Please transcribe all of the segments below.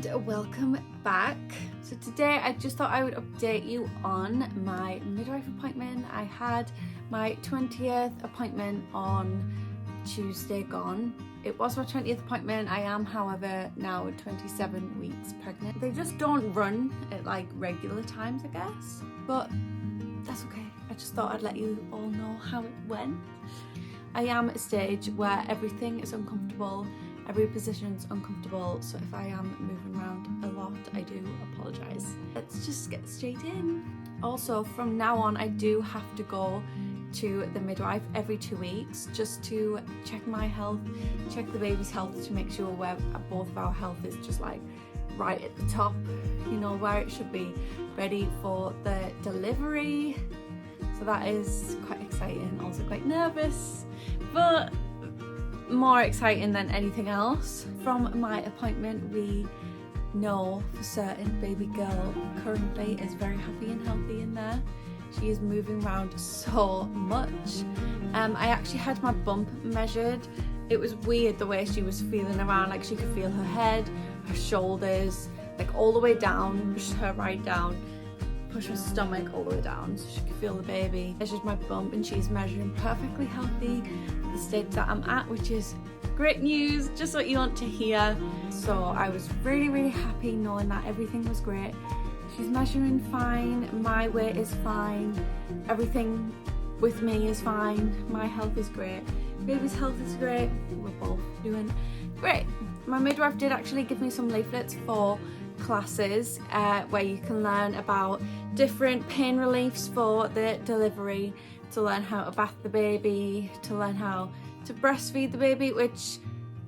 and welcome back. So today I just thought I would update you on my midwife appointment. I had my 20th appointment on Tuesday gone. It was my 20th appointment. I am, however, now 27 weeks pregnant. They just don't run at like regular times, I guess, but that's okay. I just thought I'd let you all know how it went. I am at a stage where everything is uncomfortable. Every position's uncomfortable, so if I am moving around a lot, I do apologise. Let's just get straight in. Also, from now on, I do have to go to the midwife every 2 weeks just to check my health, check the baby's health to make sure where both of our health is just like right at the top, you know, where it should be, ready for the delivery. So that is quite exciting, also quite nervous, but more exciting than anything else. From my appointment, we know for certain baby girl currently is very happy and healthy in there. She is moving around so much. I actually had my bump measured. It was weird the way she was feeling around, like she could feel her head, her shoulders, like all the way down, push her right down, push her stomach all the way down so she could feel the baby. Measured my bump and she's measuring perfectly healthy, the stage that I'm at, which is great news, just what you want to hear. So I was really happy knowing that everything was great. She's measuring fine, my weight is fine, everything with me is fine, my health is great, baby's health is great, we're both doing great. My midwife did actually give me some leaflets for classes where you can learn about different pain reliefs for the delivery, to learn how to bath the baby, to learn how to breastfeed the baby, which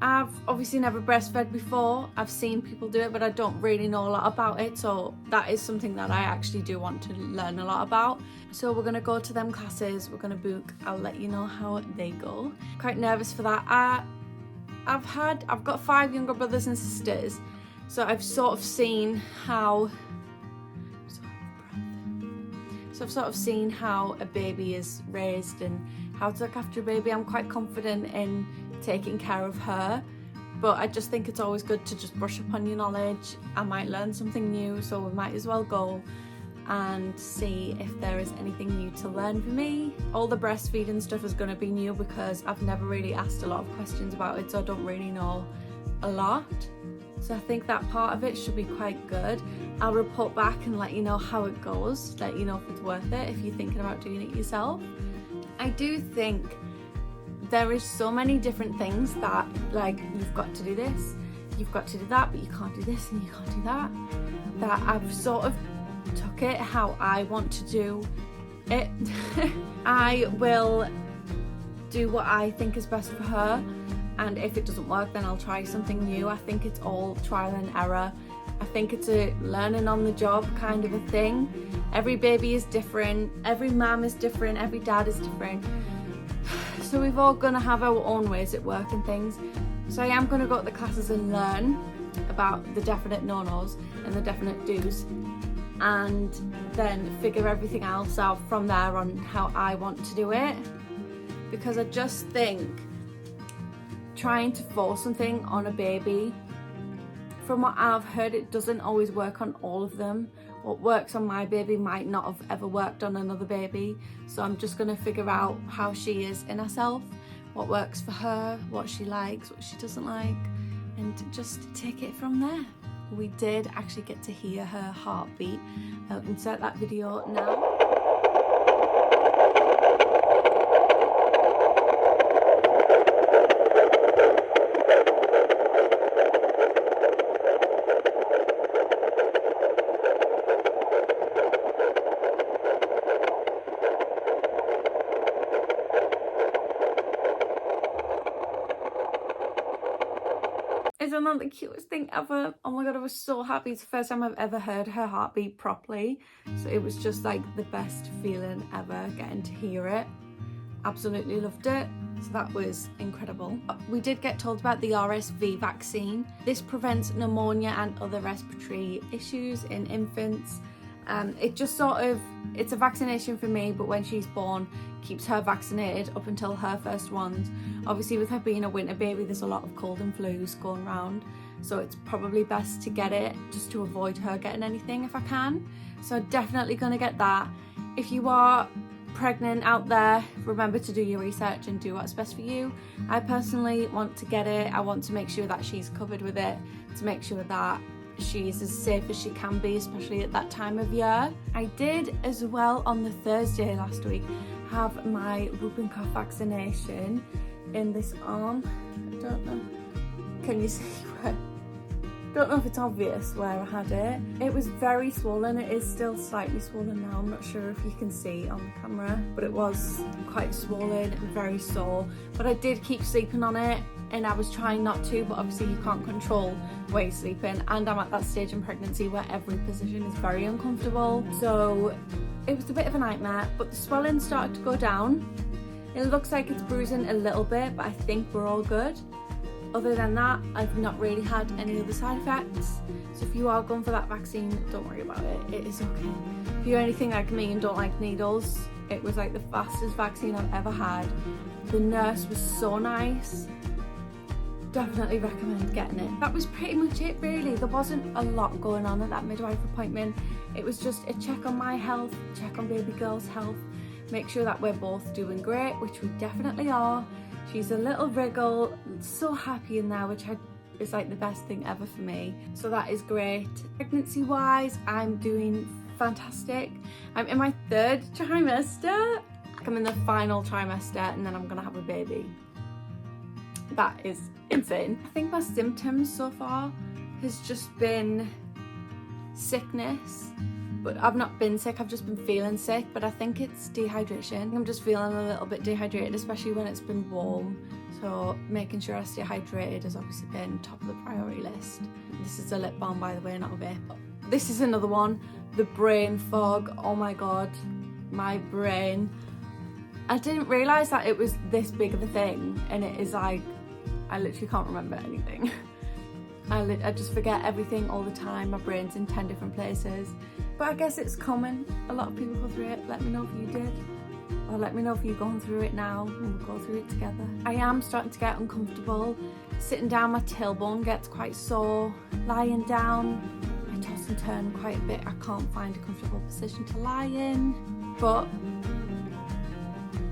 I've obviously never breastfed before. I've seen people do it, but I don't really know a lot about it, so that is something that I actually do want to learn a lot about. So we're gonna go to them classes, we're gonna book, I'll let you know how they go. Quite nervous for that. I've got 5 younger brothers and sisters, so I've sort of seen how a baby is raised and how to look after a baby. I'm quite confident in taking care of her, but I just think it's always good to just brush up on your knowledge. I might learn something new, so we might as well go and see if there is anything new to learn for me. All the breastfeeding stuff is going to be new because I've never really asked a lot of questions about it, so I don't really know a lot. So I think that part of it should be quite good. I'll report back and let you know how it goes, let you know if it's worth it, if you're thinking about doing it yourself. I do think there is so many different things that, like, you've got to do this, you've got to do that, but you can't do this and you can't do that, that I've sort of took it how I want to do it. I will do what I think is best for her, and if it doesn't work, then I'll try something new. I think it's all trial and error. I think it's a learning on the job kind of a thing. Every baby is different, every mum is different, every dad is different. So we've all gonna have our own ways at work and things. So I am gonna go to the classes and learn about the definite no-nos and the definite do's, and then figure everything else out from there on how I want to do it. Because I just think trying to force something on a baby, from what I've heard, it doesn't always work on all of them. What works on my baby might not have ever worked on another baby, so I'm just going to figure out how she is in herself, what works for her, what she likes, what she doesn't like, and just take it from there. We did actually get to hear her heartbeat. I'll insert that video now. Isn't that the cutest thing ever? Oh my god, I was so happy. It's the first time I've ever heard her heartbeat properly. So it was just like the best feeling ever, getting to hear it. Absolutely loved it. So that was incredible. We did get told about the RSV vaccine. This prevents pneumonia and other respiratory issues in infants. It just sort of, it's a vaccination for me, but when she's born, keeps her vaccinated up until her first ones. Obviously with her being a winter baby, there's a lot of cold and flus going around, so it's probably best to get it just to avoid her getting anything if I can. So definitely gonna get that. If you are pregnant out there, remember to do your research and do what's best for you. I personally want to get it. I want to make sure that she's covered with it, to make sure that she's as safe as she can be, especially at that time of year. I did as well on the Thursday last week have my whooping cough vaccination in this arm. I don't know, can you see where? Don't know if it's obvious where I had it. It was very swollen. It is still slightly swollen now. I'm not sure if you can see on the camera, but it was quite swollen and very sore. But I did keep sleeping on it, and I was trying not to, but obviously you can't control where you're sleeping. And I'm at that stage in pregnancy where every position is very uncomfortable. So it was a bit of a nightmare, but the swelling started to go down. It looks like it's bruising a little bit, but I think we're all good. Other than that, I've not really had any other side effects. So if you are going for that vaccine, don't worry about it. It is okay. If you're anything like me and don't like needles, it was like the fastest vaccine I've ever had. The nurse was so nice. Definitely recommend getting it. That was pretty much it really. There wasn't a lot going on at that midwife appointment. It was just a check on my health, check on baby girl's health, make sure that we're both doing great, which we definitely are. She's a little wriggle, so happy in there, which is like the best thing ever for me. So that is great. Pregnancy wise, I'm doing fantastic. I'm in my 3rd trimester. I'm in the final trimester and then I'm gonna have a baby. That is insane. I think my symptoms so far has just been sickness. But I've not been sick, I've just been feeling sick, but I think it's dehydration. I'm just feeling a little bit dehydrated, especially when it's been warm. So making sure I stay hydrated has obviously been top of the priority list. This is a lip balm, by the way, not a vape. This is another one, the brain fog. Oh my God, my brain. I didn't realise that it was this big of a thing, and it is like, I literally can't remember anything. I just forget everything all the time. My brain's in 10 different places. But I guess it's common. A lot of people go through it. Let me know if you did. Or let me know if you're going through it now and we'll go through it together. I am starting to get uncomfortable. Sitting down, my tailbone gets quite sore. Lying down, I toss and turn quite a bit. I can't find a comfortable position to lie in. But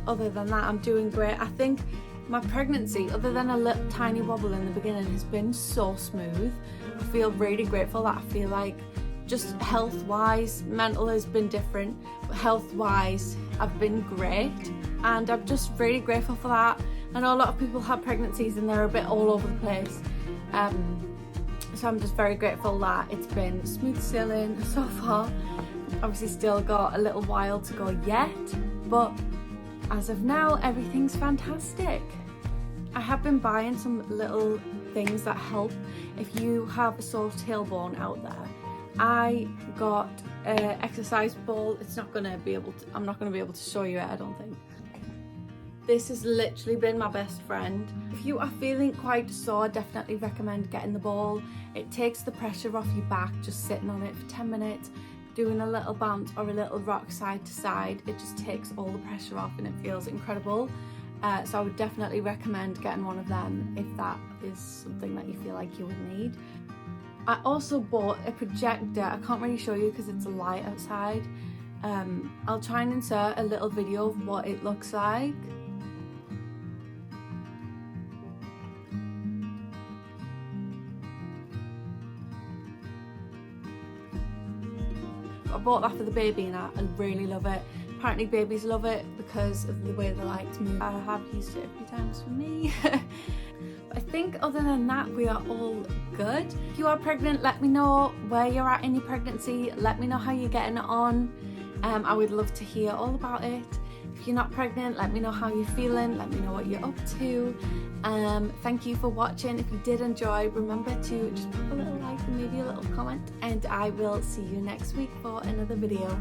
other than that, I'm doing great. I think my pregnancy, other than a little tiny wobble in the beginning, has been so smooth. I feel really grateful that I feel like just health-wise, mental has been different, but health-wise, I've been great. And I'm just really grateful for that. I know a lot of people have pregnancies and they're a bit all over the place. So I'm just very grateful that it's been smooth sailing so far. Obviously still got a little while to go yet, but as of now, everything's fantastic. I have been buying some little things that help if you have a sore tailbone out there. I got an exercise ball. I'm not gonna be able to show you it, I don't think. This has literally been my best friend. If you are feeling quite sore, definitely recommend getting the ball. It takes the pressure off your back, just sitting on it for 10 minutes, doing a little bounce or a little rock side to side. It just takes all the pressure off and it feels incredible. So I would definitely recommend getting one of them if that is something that you feel like you would need. I also bought a projector. I can't really show you because it's a light outside. I'll try and insert a little video of what it looks like. I bought that for the baby and I really love it. Apparently babies love it because of the way the lights move. I have used it a few times for me. But I think other than that, we are all good. If you are pregnant, let me know where you're at in your pregnancy. Let me know how you're getting on. I would love to hear all about it. If you're not pregnant, let me know how you're feeling. Let me know what you're up to. Thank you for watching. If you did enjoy, remember to just put a little like and maybe a little comment. And I will see you next week for another video.